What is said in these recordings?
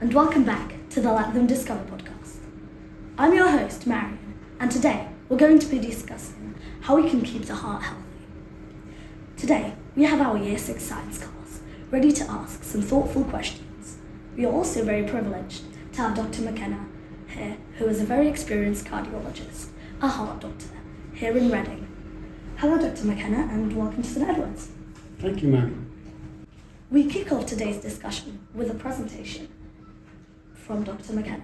and welcome back to the Let Them Discover podcast. I'm your host, Marian, and today we're going to be discussing how we can keep the heart healthy. Today, we have our Year 6 science class ready to ask some thoughtful questions. We are also very privileged to have Dr McKenna here, who is a very experienced cardiologist, a heart doctor, here in Reading. Hello, Dr McKenna, and welcome to St Edward's. Thank you, Marian. We kick off today's discussion with a presentation from Dr McKenna.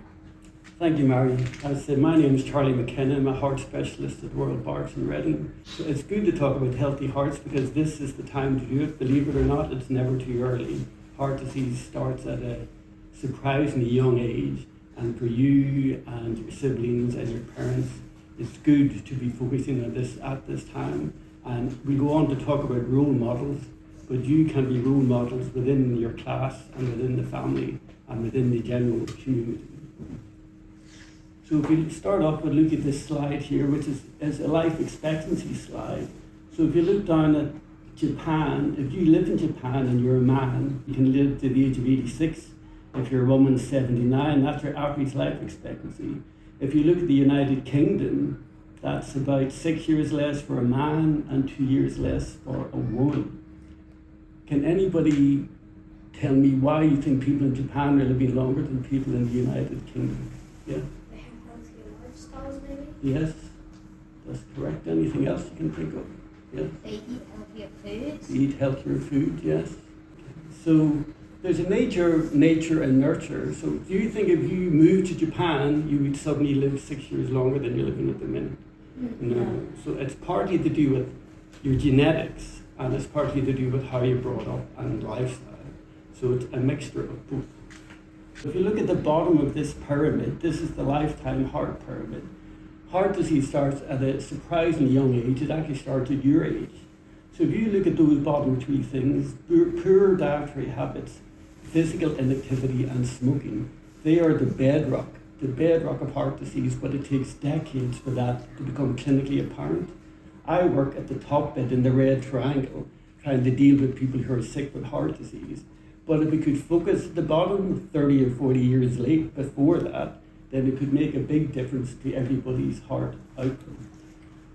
Thank you, Marian. As I said, my name is Charlie McKenna. I'm a heart specialist at Royal Berkshire in Reading. So it's good to talk about healthy hearts because this is the time to do it. Believe it or not, it's never too early. Heart disease starts at a surprisingly young age, and for you and your siblings and your parents, it's good to be focusing on this at this time. And we go on to talk about role models, but you can be role models within your class and within the family and within the general community. So if we start off with look at this slide here, which is a life expectancy slide. So if you look down at Japan, if you live in Japan and you're a man, you can live to the age of 86. If you're a woman, 79, that's your average life expectancy. If you look at the United Kingdom, that's about 6 years less for a man and 2 years less for a woman. Can anybody tell me why you think people in Japan are living longer than people in the United Kingdom? Yeah? They have healthier lifestyles, maybe? Yes, that's correct. Anything else you can think of? Yes? They eat healthier foods? They eat healthier food, yes. So there's a nature and nurture. So do you think if you moved to Japan, you would suddenly live 6 years longer than you're living at the minute? No. So it's partly to do with your genetics, and it's partly to do with how you're brought up and lifestyle. So it's a mixture of both. If you look at the bottom of this pyramid, this is the lifetime heart pyramid. Heart disease starts at a surprisingly young age. It actually starts at your age. So if you look at those bottom three things, poor dietary habits, physical inactivity and smoking, they are the bedrock of heart disease, but it takes decades for that to become clinically apparent. I work at the top bit in the red triangle, trying to deal with people who are sick with heart disease. But if we could focus at the bottom 30 or 40 years late before that, then it could make a big difference to everybody's heart outcome.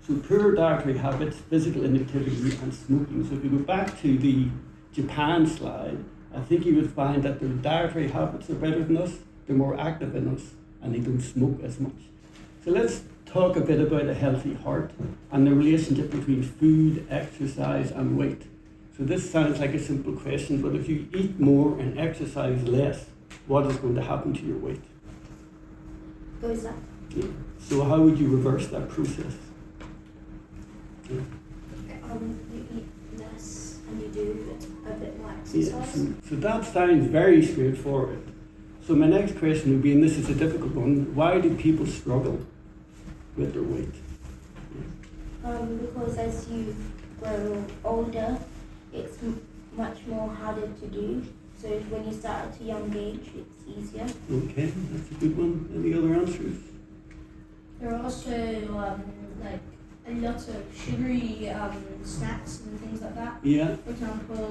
So poor dietary habits, physical inactivity and smoking. So if you go back to the Japan slide, I think you would find that their dietary habits are better than us, they're more active than us, and they don't smoke as much. So let's talk a bit about a healthy heart and the relationship between food, exercise and weight. So this sounds like a simple question, but if you eat more and exercise less, what is going to happen to your weight? Goes up. Yeah. So how would you reverse that process? Yeah. You eat less and you do a bit more Yeah. exercise. So that sounds very straightforward. So my next question would be, and this is a difficult one, why do people struggle with their weight? Because as you grow older, it's much more harder to do. So when you start at a young age, it's easier. Okay, that's a good one. Any other answers? There are also like a lot of sugary snacks and things like that. Yeah. For example,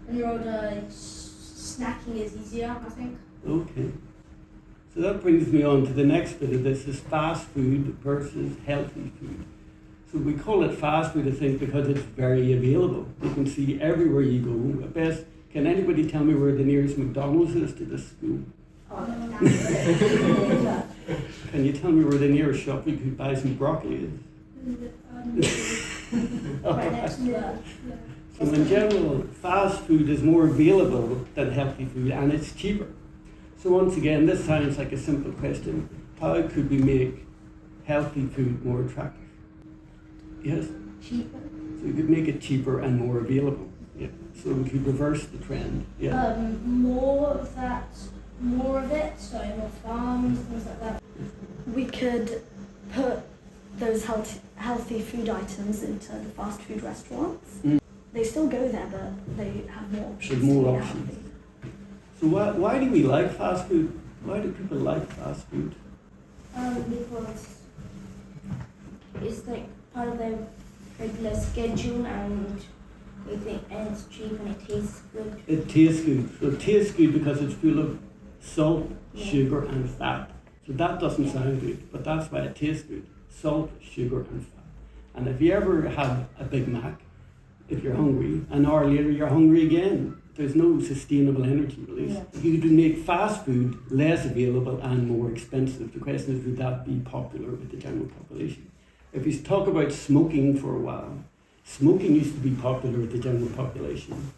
when you're older, snacking is easier, I think. Okay. So that brings me on to the next bit of this, is fast food versus healthy food. So we call it fast food, I think, because it's very available. You can see everywhere you go. At best, can anybody tell me where the nearest McDonald's is to this school? Can you tell me where the nearest shop you could buy some broccoli is? Right next to that. So in general, fast food is more available than healthy food, and it's cheaper. So once again, this sounds like a simple question. How could we make healthy food more attractive? Yes? Cheaper. So we could make it cheaper and more available. Yeah. So we could reverse the trend. Yeah. More of it, so more farms, things like that. We could put those healthy food items into the fast food restaurants. They still go there, but they have more options. There's more to be options. healthy. So why do we like fast food? Why do people like fast food? Because it's like part of their regular schedule and they think and it's cheap and it tastes good. It tastes good. So it tastes good because it's full of Salt, sugar and fat. So that doesn't sound good, but that's why it tastes good. Salt, sugar and fat. And if you ever have a Big Mac, if you're hungry, an hour later you're hungry again, there's no sustainable energy release. Yeah. You could make fast food less available and more expensive. The question is, would that be popular with the general population? If we talk about smoking for a while, smoking used to be popular with the general population.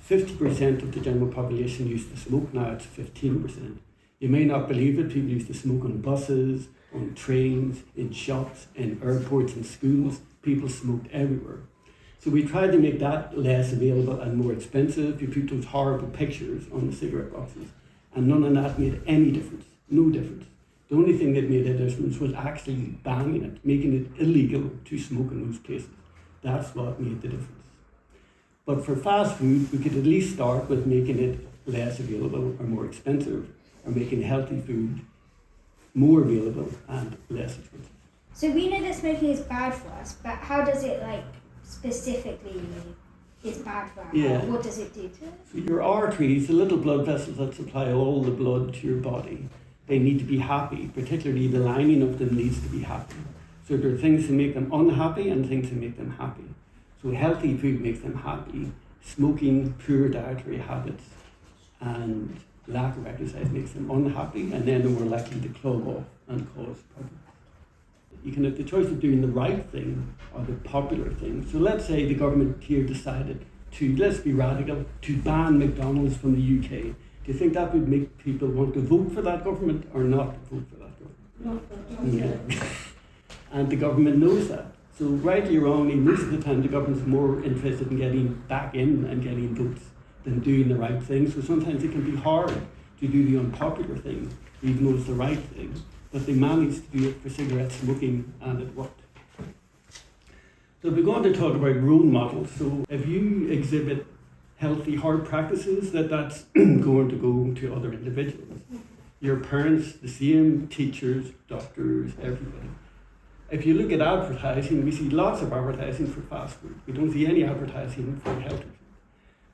50% of the general population used to smoke, now it's 15%. You may not believe it, people used to smoke on buses, on trains, in shops, in airports, in schools. People smoked everywhere. So we tried to make that less available and more expensive. You put those horrible pictures on the cigarette boxes, and none of that made any difference, no difference. The only thing that made a difference was actually banning it, making it illegal to smoke in those places. That's what made the difference. But for fast food, we could at least start with making it less available or more expensive, or making healthy food more available and less expensive. So we know that smoking is bad for us, but how does it specifically is bad for us? Yeah. What does it do to us? So your arteries, the little blood vessels that supply all the blood to your body, they need to be happy, particularly the lining of them needs to be happy. So there are things that make them unhappy and things that make them happy. So healthy food makes them happy. Smoking, poor dietary habits, and lack of exercise makes them unhappy, and then they're more likely to clog off and cause problems. You can have the choice of doing the right thing or the popular thing. So let's say the government here decided to, let's be radical, to ban McDonald's from the UK. Do you think that would make people want to vote for that government or not vote for that government? Yeah. And the government knows that. So rightly or wrongly, most of the time the government's more interested in getting back in and getting votes than doing the right thing. So sometimes it can be hard to do the unpopular thing, even though it's the right thing. But they managed to do it for cigarette smoking, and it worked. So we're going to talk about role models. So if you exhibit healthy heart practices, that's going to go to other individuals. Your parents, the same, teachers, doctors, everybody. If you look at advertising, we see lots of advertising for fast food. We don't see any advertising for healthy food.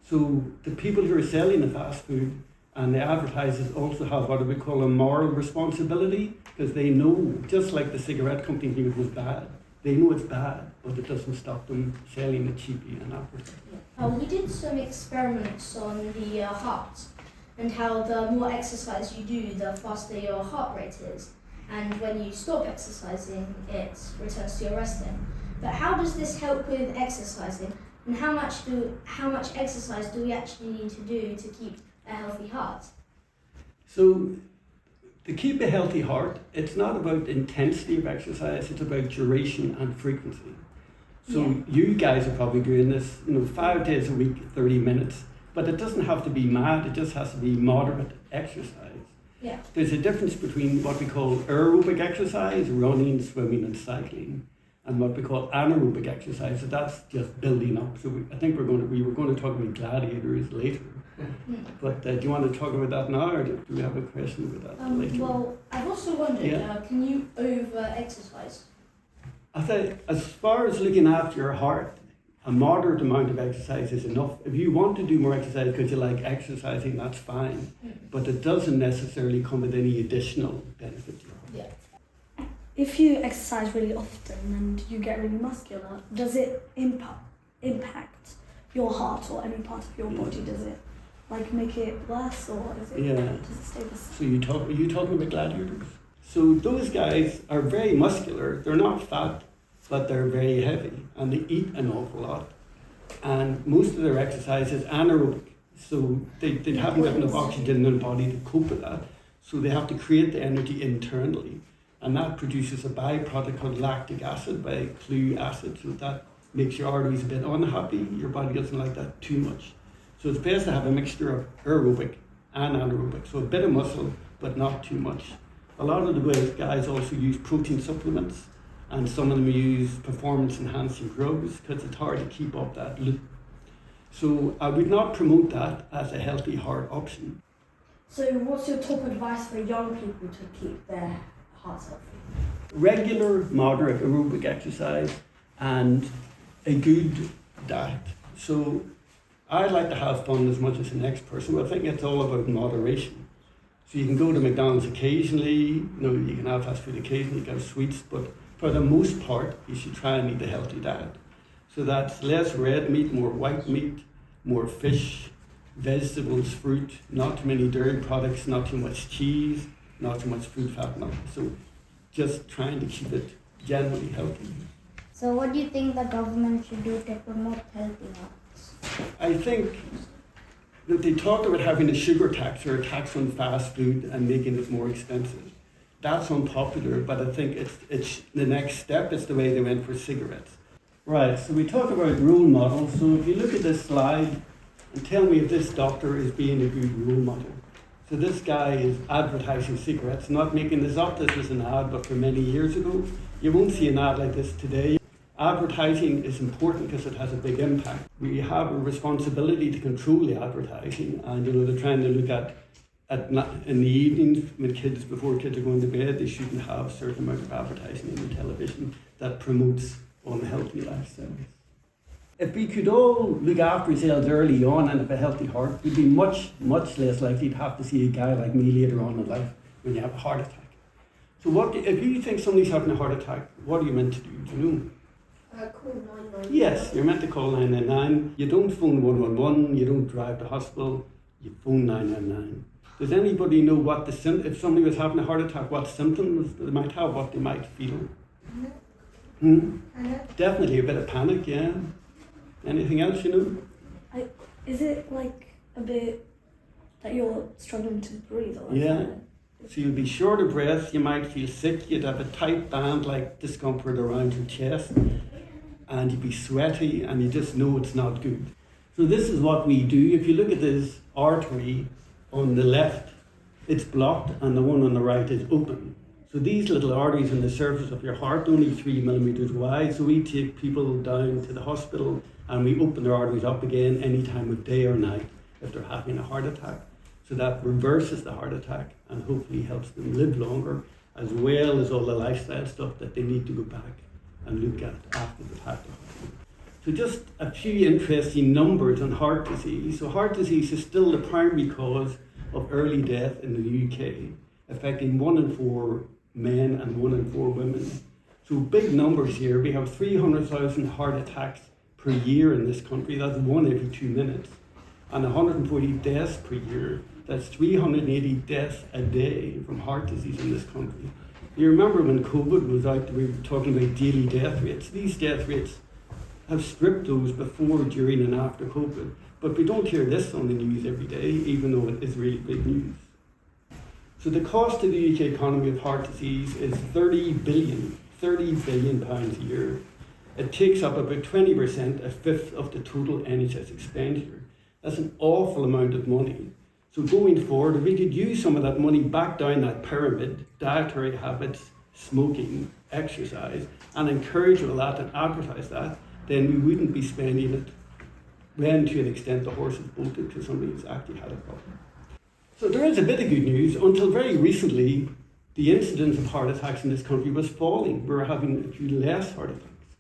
So the people who are selling the fast food and the advertisers also have what we call a moral responsibility, because they know, just like the cigarette company knew it was bad, they know it's bad, but it doesn't stop them selling it cheaply and advertising. We did some experiments on the heart and how the more exercise you do, the faster your heart rate is. And when you stop exercising, it returns to your resting. But how does this help with exercising? And how much exercise do we actually need to do to keep a healthy heart? So to keep a healthy heart, it's not about intensity of exercise, it's about duration and frequency. So you guys are probably doing this, 5 days a week, 30 minutes, but it doesn't have to be mad, it just has to be moderate exercise. Yeah. There's a difference between what we call aerobic exercise, running, swimming and cycling, and what we call anaerobic exercise, so that's just building up. So I think we were going to talk about gladiators later. But do you want to talk about that now, or do we have a question about that later? Well, I've also wondered, can you over-exercise? I think as far as looking after your heart, a moderate amount of exercise is enough. If you want to do more exercise because you like exercising, that's fine. But it doesn't necessarily come with any additional benefit to your heart. Yeah. If you exercise really often and you get really muscular, does it impact your heart or any part of your body? Does it make it worse, or is it, does it stay the same? So are you talking about gladiators? So those guys are very muscular. They're not fat, but they're very heavy, and they eat an awful lot. And most of their exercise is anaerobic. So they haven't got enough oxygen in their body to cope with that. So they have to create the energy internally. And that produces a byproduct called lactic acid by clue acid. So that makes your arteries a bit unhappy. Your body doesn't like that too much. So it's best to have a mixture of aerobic and anaerobic. So a bit of muscle, but not too much. A lot of the guys also use protein supplements, and some of them use performance-enhancing drugs because it's hard to keep up that loop. So I would not promote that as a healthy heart option. So what's your top advice for young people to keep their hearts healthy? Regular, moderate aerobic exercise and a good diet. So I like to have fun as much as the next person, but I think it's all about moderation. So you can go to McDonald's occasionally, you know, you can have fast food occasionally, you can have sweets, but for the most part, you should try and eat a healthy diet. So that's less red meat, more white meat, more fish, vegetables, fruit, not too many dairy products, not too much cheese, not too much food fat, nothing. So just trying to keep it generally healthy. So what do you think the government should do to promote healthy habits? I think that they talked about having a sugar tax or a tax on fast food and making it more expensive. That's unpopular, but I think it's the next step. It's the way they went for cigarettes. Right, so we talk about role models. So if you look at this slide and tell me if this doctor is being a good role model. So this guy is advertising cigarettes, not making this up. This was an ad, but for many years ago. You won't see an ad like this today. Advertising is important because it has a big impact. We have a responsibility to control the advertising, and you know they're trying to look at in the evenings before kids are going to bed, they shouldn't have a certain amount of advertising in the television that promotes unhealthy lifestyles. If we could all look after ourselves early on and have a healthy heart, we'd be much, much less likely to have to see a guy like me later on in life when you have a heart attack. So if you think somebody's having a heart attack, what are you meant to do? Do you know? Call 999. Yes, you're meant to call 999. You don't phone 111, you don't drive to hospital, you phone 999. Does anybody know what if somebody was having a heart attack, what symptoms they might have, what they might feel? Panic. Definitely a bit of panic, yeah. Anything else you know? Is it like a bit that you're struggling to breathe? Or Yeah. So you'll be short of breath, you might feel sick, you'd have a tight band-like discomfort around your chest, and you'd be sweaty, and you just know it's not good. So this is what we do. If you look at this artery on the left, it's blocked, and the one on the right is open. So these little arteries on the surface of your heart, only 3 millimeters wide, so we take people down to the hospital and we open their arteries up again any time of day or night if they're having a heart attack. So that reverses the heart attack and hopefully helps them live longer, as well as all the lifestyle stuff that they need to go back and look at after they've had the heart attack. So just a few interesting numbers on heart disease. So heart disease is still the primary cause of early death in the UK, affecting 1 in 4 men and 1 in 4 women. So big numbers here. We have 300,000 heart attacks per year in this country. That's 1 every 2 minutes. And 140 deaths per year. That's 380 deaths a day from heart disease in this country. You remember when COVID was out, we were talking about daily death rates. These death rates have stripped those before, during and after COVID. But we don't hear this on the news every day, even though it is really big news. So the cost to the UK economy of heart disease is 30 billion pounds a year. It takes up about 20%, a fifth of the total NHS expenditure. That's an awful amount of money. So going forward, if we could use some of that money back down that pyramid, dietary habits, smoking, exercise, and encourage all that and advertise that, then we wouldn't be spending it when to an extent the horse is bolted to somebody who's actually had a problem. So there is a bit of good news. Until very recently, the incidence of heart attacks in this country was falling. We were having a few less heart attacks.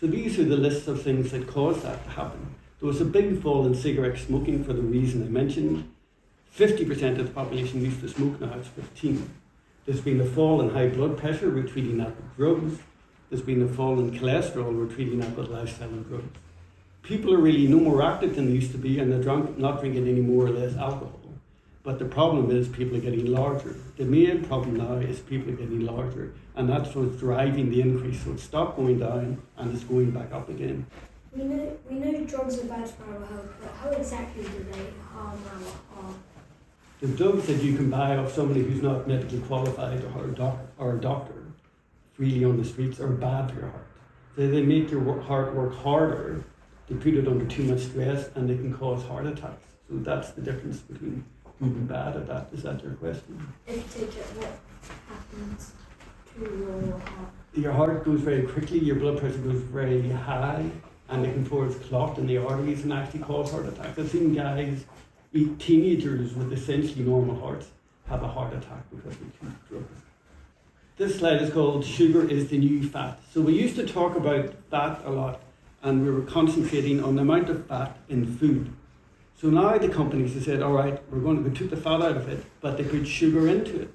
So these are the lists of things that caused that to happen. There was a big fall in cigarette smoking for the reason I mentioned. 50% of the population used to smoke, now it's 15%. There's been a fall in high blood pressure, we're treating that with drugs. There's been a fall in cholesterol, we're treating that with lifestyle and drugs. People are really no more active than they used to be, and they're not drinking any more or less alcohol. But the problem is people are getting larger. The main problem now is people are getting larger, and that's what's driving the increase. So it's stopped going down and it's going back up again. We know drugs are bad for our health, but how exactly do they harm our heart? The drugs that you can buy off somebody who's not medically qualified or a doctor freely on the streets are bad for your heart. So they make your heart work harder, they put it under too much stress, and they can cause heart attacks. So that's the difference between good and bad at that. Is that your question? If you take it, what happens to your heart? Your heart goes very quickly, your blood pressure goes very high, and it can cause clot in the arteries and actually cause heart attacks. I've seen guys, teenagers with essentially normal hearts, have a heart attack because they took drugs. This slide is called Sugar is the New Fat. So we used to talk about fat a lot, and we were concentrating on the amount of fat in food. So now the companies have said, all right, we're going to take the fat out of it, but they put sugar into it.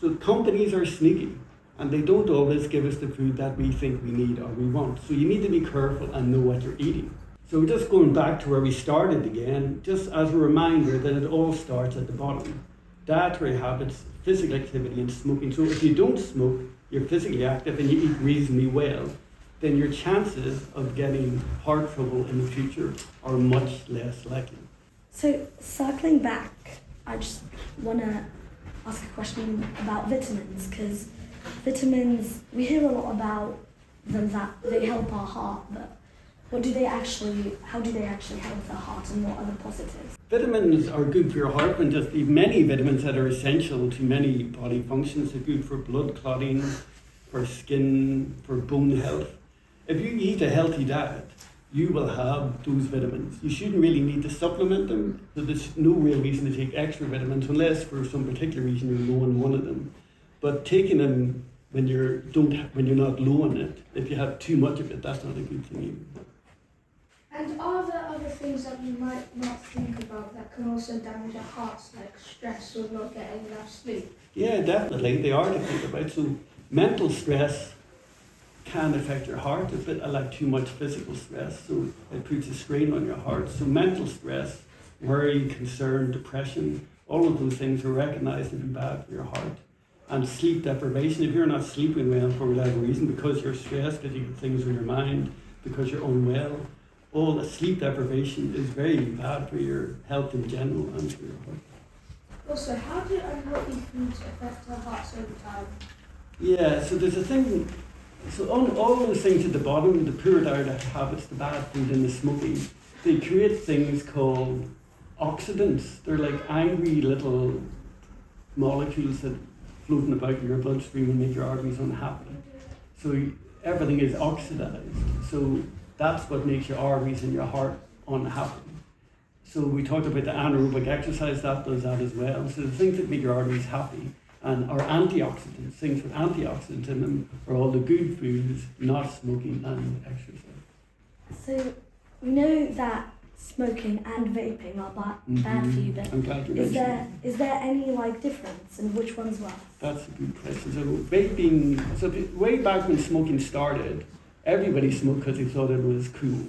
So companies are sneaky, and they don't always give us the food that we think we need or we want. So you need to be careful and know what you're eating. So just going back to where we started again, just as a reminder that it all starts at the bottom. Dietary habits, physical activity and smoking. So if you don't smoke, you're physically active and you eat reasonably well, then your chances of getting heart trouble in the future are much less likely. So circling back, I just want to ask a question about vitamins, because vitamins, we hear a lot about them that they help our heart, but how do they actually help the heart, and what are the positives? Vitamins are good for your heart, and just many vitamins that are essential to many body functions. They're good for blood clotting, for skin, for bone health. If you eat a healthy diet, you will have those vitamins. You shouldn't really need to supplement them, so there's no real reason to take extra vitamins unless for some particular reason you're low on one of them. But taking them when you're not low on it, if you have too much of it, that's not a good thing either. And are there other things that you might not think about that can also damage our hearts, like stress or not getting enough sleep? Yeah, definitely. They are to think about. So mental stress can affect your heart a bit, like too much physical stress. So it puts a strain on your heart. So mental stress, worry, concern, depression, all of those things are recognized to be bad for your heart. And sleep deprivation, if you're not sleeping well for whatever reason, because you're stressed, because you have things on your mind, because you're unwell, all the sleep deprivation is very bad for your health in general and for your heart. Also, how do unhealthy foods affect our hearts over time? Yeah, so there's a thing, so on all those things at the bottom, the poor diet habits, the bad food and the smoking, they create things called oxidants. They're like angry little molecules that floating about in your bloodstream and make your arteries unhappy. So everything is oxidized. So that's what makes your arteries and your heart unhappy. So we talked about the anaerobic exercise, that does that as well. So the things that make your arteries happy and are antioxidants, things with antioxidants in them, are all the good foods, not smoking and exercise. So we know that smoking and vaping are bad for you, but I'm glad you mentioned that. is there any difference in which one's worse? That's a good question. So vaping, way back when smoking started, everybody smoked because they thought it was cool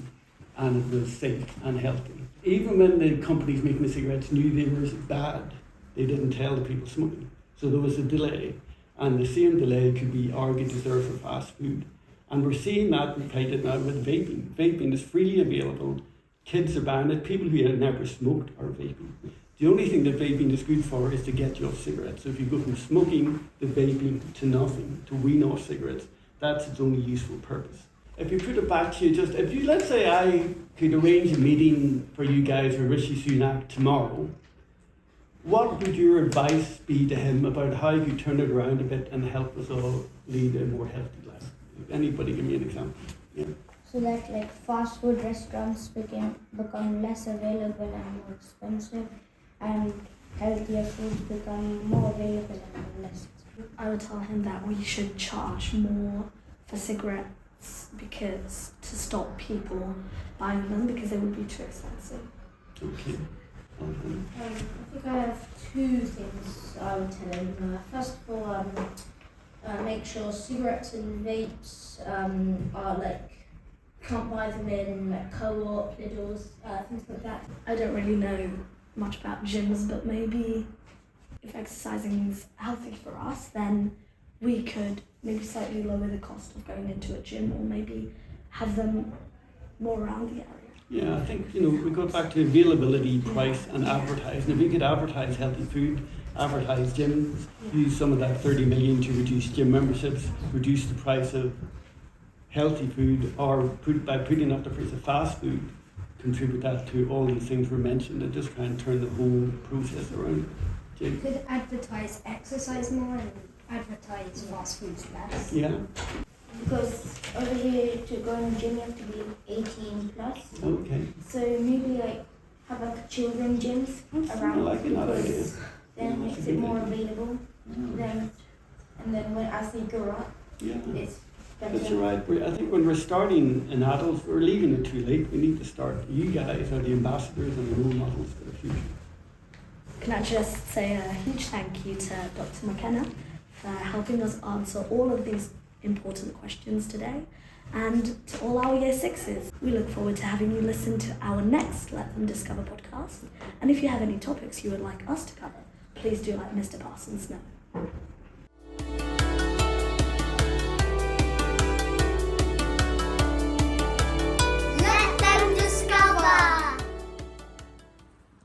and it was safe and healthy. Even when the companies making the cigarettes knew they were bad, they didn't tell the people smoking. So there was a delay, and the same delay could be argued is there for fast food. And we're seeing that repeated now with vaping. Vaping is freely available. Kids are buying it. People who had never smoked are vaping. The only thing that vaping is good for is to get you off cigarettes. So if you go from smoking to vaping to nothing, to wean off cigarettes, that's its only useful purpose. If you put it back to you, let's say I could arrange a meeting for you guys with Rishi Sunak tomorrow, what would your advice be to him about how you could turn it around a bit and help us all lead a more healthy life? Anybody give me an example? Yeah. So that fast food restaurants become less available and more expensive, and healthier foods become more available and less expensive. I would tell him that we should charge more for cigarettes because to stop people buying them because they would be too expensive. Okay. I think I have two things I would tell him. First of all, make sure cigarettes and vapes are can't buy them in Co-op, Lidl's, things like that. I don't really know much about gyms, but maybe if exercising is healthy for us, then we could maybe slightly lower the cost of going into a gym, or maybe have them more around the area. Yeah, I think, we go back to availability, price and advertising. If we could advertise healthy food, advertise gyms, use some of that 30 million to reduce gym memberships, reduce the price of healthy food, or by putting up the price of fast food, contribute that to all these things were mentioned, and just try and turn the whole process around. You could advertise exercise more and advertise fast foods less. Yeah. Because over here to go in the gym you have to be 18 plus. Okay. So maybe have children gyms around. I like that idea. Because then it Yeah, makes that's a it good more idea. available. And then as they grow up, Yeah. it's That's right. I think when we're starting in adults, we're leaving it too late. We need to start. You guys are the ambassadors and the role models for the future. Can I just say a huge thank you to Dr McKenna for helping us answer all of these important questions today, and to all our Year 6s. We look forward to having you listen to our next Let Them Discover podcast, and if you have any topics you would like us to cover, please do let Mr. Parsons know.